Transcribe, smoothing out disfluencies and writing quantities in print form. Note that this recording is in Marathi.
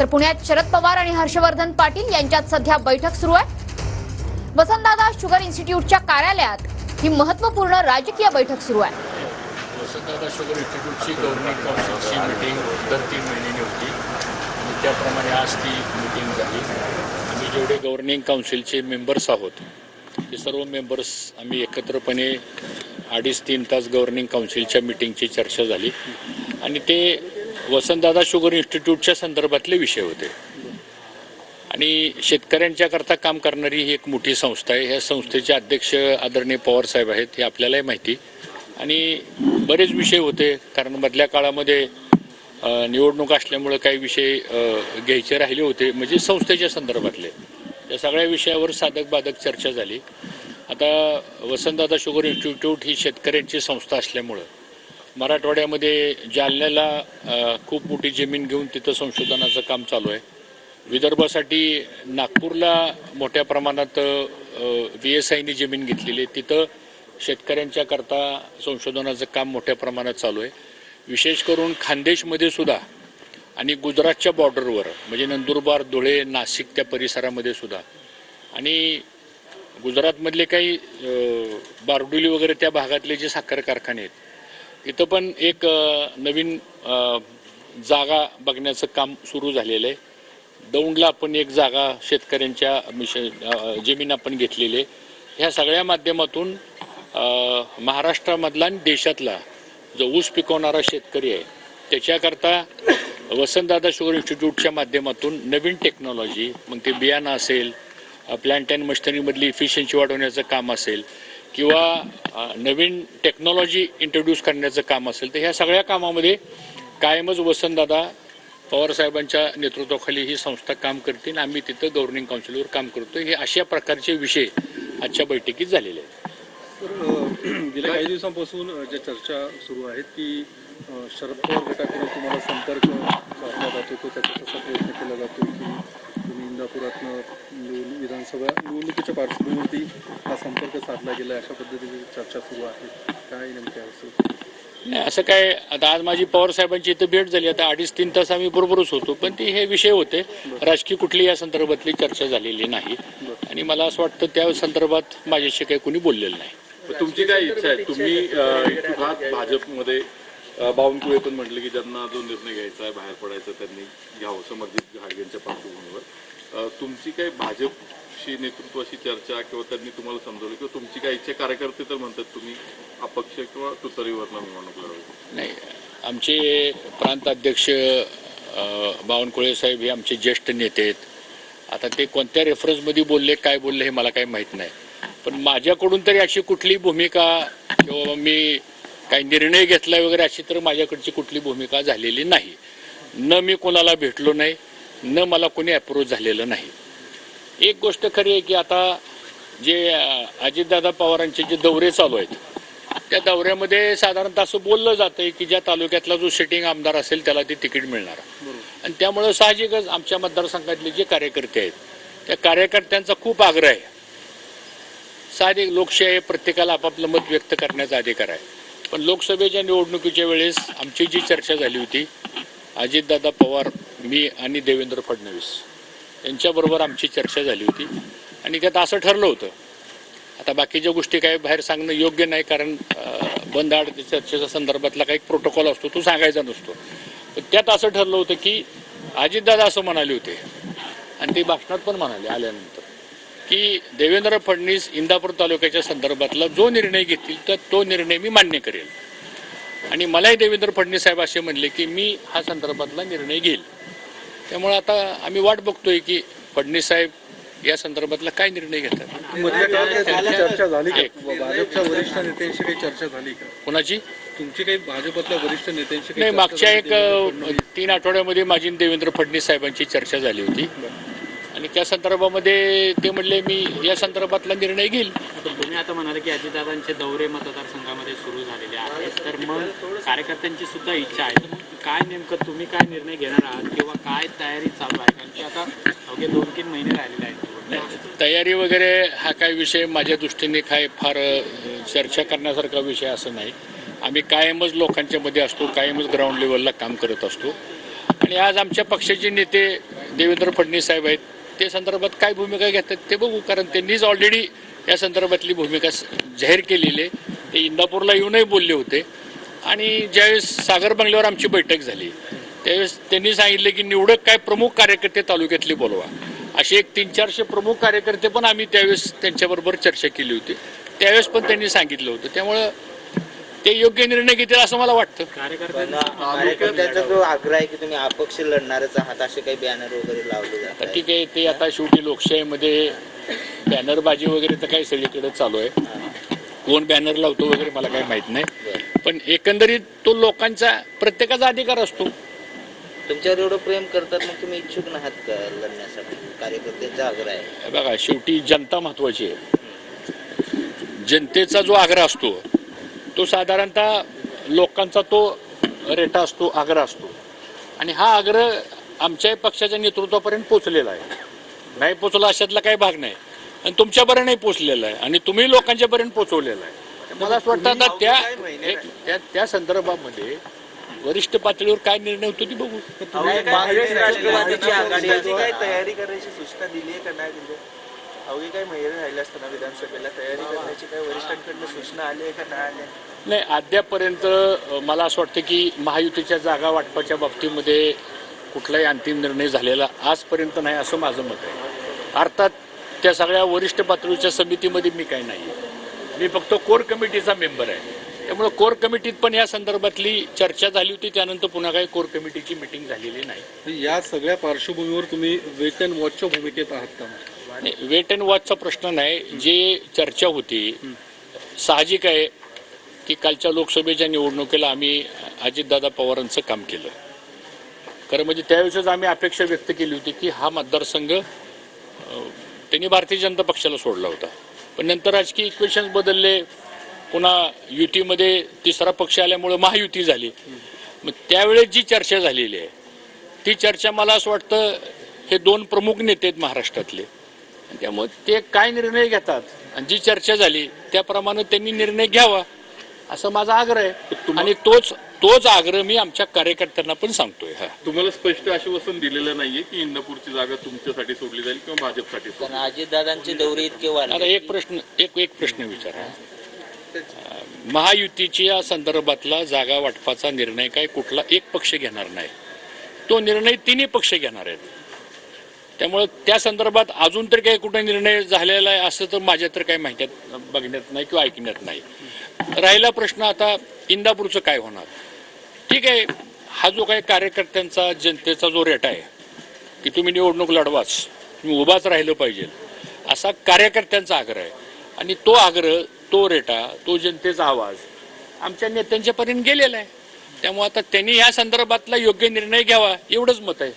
तर पुण्यात शरद पवार आणि हर्षवर्धन पाटील यांच्यात सध्या बैठक सुरू आहे। वसंतदादा शुगर इन्स्टिट्यूटच्या कार्यालयात ही महत्त्वपूर्ण राजकीय बैठक सुरू आहे। वसंतदादा शुगर इन्स्टिट्यूटची गव्हर्निंग काउन्सिलची मीटिंग दर 3 महिन्यांनी होती आणि त्याप्रमाणे आज ती मीटिंग झाली। आम्ही जेवढे गव्हर्निंग काउन्सिलचे मेंबर्स आहोत ते सर्व मेंबर्स आम्ही एकत्रपणे 2.5-3 तास गव्हर्निंग काउन्सिलच्या मीटिंगची चर्चा झाली आणि ते वसंतदादा शुगर इन्स्टिट्यूटच्या संदर्भातले विषय होते। आणि शेतकऱ्यांच्या करता काम करणारी ही एक मोठी संस्था आहे। ह्या संस्थेचे अध्यक्ष आदरणीय पवार साहेब आहेत, हे आपल्यालाही माहिती। आणि बरेच विषय होते, कारण मधल्या काळामध्ये निवडणूक असल्यामुळे काही विषय घ्यायचे राहिले होते, म्हणजे संस्थेच्या संदर्भातले। या सगळ्या विषयावर साधक बाधक चर्चा झाली। आता वसंतदादा शुगर इन्स्टिट्यूट ही शेतकऱ्यांची संस्था असल्यामुळं मराठवाड्यामध्ये जालन्याला खूप मोठी जमीन घेऊन तिथं संशोधनाचं काम चालू आहे। विदर्भासाठी नागपूरला मोठ्या प्रमाणात VSIनी जमीन घेतलेली आहे, तिथं शेतकऱ्यांच्या करता संशोधनाचं काम मोठ्या प्रमाणात चालू आहे। विशेष करून खानदेशमध्ये सुद्धा आणि गुजरातच्या बॉर्डरवर म्हणजे नंदुरबार, धुळे, नाशिक त्या परिसरामध्ये सुद्धा आणि गुजरातमधले काही बारडोली वगैरे त्या भागातले जे साखर कारखाने आहेत तिथं पण एक नवीन जागा बघण्याचं काम सुरू झालेलं आहे। दौंडला आपण एक जागा शेतकऱ्यांच्या जमीन आपण घेतलेली आहे। ह्या सगळ्या माध्यमातून महाराष्ट्रामधला आणि देशातला जो ऊस पिकवणारा शेतकरी आहे त्याच्याकरता वसंतदादा शुगर इन्स्टिट्यूटच्या माध्यमातून नवीन टेक्नॉलॉजी, मग ते बियाणं असेल, प्लांट अँड मशिनरीमधली इफिशियन्सी वाढवण्याचं काम असेल किंवा नवीन टेक्नॉलॉजी इंट्रोड्यूस करण्याचं काम असेल, तर ह्या सगळ्या कामामध्ये कायमच वसंतदादा पवार साहेबांच्या नेतृत्वाखाली ही संस्था काम करते आणि आम्ही तिथं गव्हर्निंग काउन्सिलवर काम करतो। हे अशा प्रकारचे विषय आजच्या बैठकीत झालेले आहेत। गेल्या काही दिवसांपासून ज्या चर्चा सुरू आहेत की शरद पवार गटाकडून तुम्हाला संपर्क साधला जातो, तो त्याचा कसा प्रयत्न केला जातो की तुम्ही इंदापुरातनं विधानसभा निवडणुकीच्या पार्श्वभूमीवरती हा संपर्क साधला गेला, अशा पद्धतीने चर्चा सुरू आहे, काय नेमके असं? असं काय, आता आज माझी पवार साहेबांची इथं भेट झाली, आता 2.5-3 तास आम्ही बरोबरच होतो, पण ते हे विषय होते, राजकीय कुठली या संदर्भातली चर्चा झालेली नाही आणि मला असं वाटतं त्या संदर्भात माझ्याशी काही कोणी बोललेलं नाही। तुमची काय इच्छा आहे? तुम्ही इच्छुक आहात भाजपमध्ये, बावनकुळे पण म्हटलं की ज्यांना जो निर्णय घ्यायचा आहे, बाहेर पडायचं त्यांनी घ्यावं, समर्जित घाटगेंच्या पार्श्वभूमीवर तुमची काही भाजपशी नेतृत्वाशी चर्चा किंवा त्यांनी तुम्हाला समजवलं किंवा तुमची काय इच्छा? कार्यकर्ते तर म्हणतात तुम्ही अपक्ष किंवा तुतारीवरनं निवडणूक लढवायची? नाही, आमचे प्रांत अध्यक्ष बावनकुळे साहेब हे आमचे ज्येष्ठ नेते आहेत। आता ते कोणत्या रेफरन्समध्ये बोलले, काय बोलले हे मला काही माहीत नाही, पण माझ्याकडून तरी अशी कुठली भूमिका किंवा मी काही निर्णय घेतला वगैरे अशी तर माझ्याकडची कुठली भूमिका झालेली नाही। न मी कोणाला भेटलो नाही, न मला कोणी अप्रोच झालेलं नाही। एक गोष्ट खरी आहे की आता जे अजितदादा पवारांचे जे दौरे चालू आहेत त्या दौऱ्यामध्ये साधारणतः असं बोललं जातं की ज्या तालुक्यातला जो सिटिंग आमदार असेल त्याला ते तिकीट मिळणार आणि त्यामुळं साहजिकच आमच्या मतदारसंघातले जे कार्यकर्ते आहेत त्या कार्यकर्त्यांचा खूप आग्रह आहे। साधी लोकशाही, प्रत्येकाला आपापलं मत व्यक्त करण्याचा अधिकार आहे, पण लोकसभेच्या निवडणुकीच्या वेळेस आमची जी चर्चा झाली होती अजितदादा पवार, मी आणि देवेंद्र फडणवीस यांच्याबरोबर आमची चर्चा झाली होती आणि त्यात असं ठरलं होतं, आता बाकीच्या गोष्टी काय बाहेर सांगणं योग्य नाही, कारण बंद आड चर्चेच्या संदर्भातला काही प्रोटोकॉल असतो तो सांगायचा नसतो, पण त्यात असं ठरलं होतं की अजितदादा असं म्हणाले होते आणि ते भाषणात पण म्हणाले आल्यानंतर की देवेंद्र फडणवीस इंदापूर तालुक्याच्या संदर्भातला जो निर्णय घेतील तर तो निर्णय मी मान्य करेल आणि मलाही देवेंद्र फडणवीस साहेब असे म्हणले की मी हा संदर्भातला निर्णय घेईल। त्यामुळे आता आम्ही वाट बघतोय की फडणवीस साहेब या संदर्भातला काय निर्णय घेतात। चर्चा झाली का? भाजपच्या वरिष्ठ नेत्यांशी काही चर्चा झाली का? कोणाची? तुमची काही भाजपच्या वरिष्ठ नेत्यांशी? नाही, मागच्या एक 3 आठवड्यामध्ये माझी देवेंद्र फडणवीस साहेबांची चर्चा झाली होती आणि त्या संदर्भामध्ये ते म्हणले मी या संदर्भातला निर्णय घेईल। तुम्ही आता म्हणाले की अजितदादांचे दौरे मतदारसंघामध्ये सुरू झालेले आहेत, तर मग कार्यकर्त्यांची सुद्धा इच्छा आहे, तर काय नेमकं तुम्ही काय निर्णय घेणार आहात किंवा काय तयारी चालू आहे? कारण की आता अवघे 2-3 महिने राहिलेले आहेत। तयारी वगैरे हा काय विषय माझ्या दृष्टीने काय फार चर्चा करण्यासारखा विषय असं नाही। आम्ही कायमच लोकांच्या मध्ये असतो, कायमच ग्राउंड लेवलला काम करत असतो आणि आज आमच्या पक्षाचे नेते देवेंद्र फडणवीस साहेब आहेत, ते संदर्भात काय भूमिका घेतात ते बघू, कारण त्यांनीच ऑलरेडी या संदर्भातली भूमिका जाहीर केलेली आहे. ते इंदापूरला येऊनही बोलले होते आणि ज्यावेळेस सागर बंगल्यावर आमची बैठक झाली त्यावेळेस त्यांनी सांगितले की निवडक काय प्रमुख कार्यकर्ते तालुक्यातले बोलवा. असे एक 300-400 प्रमुख कार्यकर्ते पण आम्ही त्यावेळेस त्यांच्याबरोबर चर्चा केली होती, त्यावेळेस पण त्यांनी सांगितलं होतं. त्यामुळं ते योग्य निर्णय घेतील असं मला वाटतं. कार्यकर्त्यांचा जो आग्रह आहे की तुम्ही अपक्ष लढणारच आहात, असे काही बॅनर वगैरे लावले जातात. तर ठीक आहे, ते आता शेवटी लोकशाहीमध्ये बॅनरबाजी वगैरे तर काही सगळीकडे चालू आहे. कोण बॅनर लावतो वगैरे मला काही माहित नाही, पण एकंदरीत तो लोकांचा प्रत्येकाचा अधिकार असतो. तुमच्यावर एवढं प्रेम करतात मग तुम्ही इच्छुक नाहात का लढण्यासाठी? कार्यकर्त्यांचा आग्रह आहे. बघा, शेवटी जनता महत्वाची आहे. जनतेचा जो आग्रह असतो तो साधारणतः लोकांचा तो रेटा असतो, आग्रह असतो, आणि हा आग्रह आमच्या पक्षाच्या नेतृत्वापर्यंत पोचलेला आहे. नाही पोचला अशातला काही भाग नाही, आणि तुमच्यापर्यंतही पोचलेला आहे आणि तुम्ही लोकांच्यापर्यंत पोचवलेला आहे. मला असं वाटतं आता त्या संदर्भामध्ये वरिष्ठ पातळीवर काय निर्णय होतो ती बघू. राष्ट्रवादीची आघाडी काय तयारी करायची सूचना दिली आहे का नाही दिली? अवघे काही महिने राहिले असताना विधानसभेला तयारी करण्याची काही वरिष्ठांकडून सूचना आली आहे का नाही आली? नाही, अद्यापपर्यंत मला असं वाटतं की महायुतीच्या जागा वाटपाच्या बाबतीमध्ये कुठलाही अंतिम निर्णय झालेला आजपर्यंत नाही असं माझं मत आहे. अर्थात त्या सगळ्या वरिष्ठ पातळीच्या समितीमध्ये मी काही नाही आहे, मी फक्त कोर कमिटीचा मेंबर आहे. त्यामुळे कोर कमिटीत पण या संदर्भातली चर्चा झाली होती, त्यानंतर पुन्हा काही कोर कमिटीची मिटिंग झालेली नाही. या सगळ्या पार्श्वभूमीवर तुम्ही वेट अँड वॉचच्या भूमिकेत आहात का? वेट अँड वॉचचा प्रश्न नाही. जे चर्चा होती, साहजिक आहे की कालच्या लोकसभेच्या निवडणुकीला आम्ही अजितदादा पवारांचं काम केलं. खरं म्हणजे त्यावेळेसच आम्ही अपेक्षा व्यक्त केली होती की हा मतदारसंघ त्यांनी भारतीय जनता पक्षाला सोडला होता, पण नंतर राजकीय इक्वेशन्स बदलले, पुन्हा युतीमध्ये तिसरा पक्ष आल्यामुळे महायुती झाली. मग त्यावेळेस जी चर्चा झालेली आहे ती चर्चा मला असं वाटतं हे दोन प्रमुख नेते आहेत महाराष्ट्रातले, त्यामुळे ते काय निर्णय घेतात आणि जी चर्चा झाली त्याप्रमाणे त्यांनी निर्णय घ्यावा असं माझा आग्रह आहे, आणि तोच आग्रह मी आमच्या कार्यकर्त्यांना पण सांगतोय. तुम्हाला स्पष्ट आश्वासन दिलेलं नाहीये की इंदापूरची जागा तुमच्यासाठी सोडली जाईल किंवा भाजपसाठी पण अजितदादांचे दौरे इतके वाढले. आता एक प्रश्न विचारा, महायुतीच्या संदर्भातला जागा वाटपाचा निर्णय काय कुठला एक पक्ष घेणार नाही, तो निर्णय तिन्ही पक्ष घेणार आहेत. त्यामुळे त्या संदर्भात अजून तरी काही कुठे निर्णय झालेला आहे असं तर माझ्या तर काही माहितीत बघण्यात नाही किंवा ऐकण्यात नाही. राहिला प्रश्न आता इंदापूरचं काय होणार. ठीक आहे, हा जो काही कार्यकर्त्यांचा जनतेचा जो रेटा आहे की तुम्ही निवडणूक लढवाच, तुम्ही उभाच राहिलं पाहिजे असा कार्यकर्त्यांचा आग्रह आहे, आणि तो आग्रह, तो रेटा, तो जनतेचा आवाज आमच्या नेत्यांच्यापर्यंत गेलेला आहे. त्यामुळे आता त्यांनी या संदर्भातला योग्य निर्णय घ्यावा एवढंच मत आहे.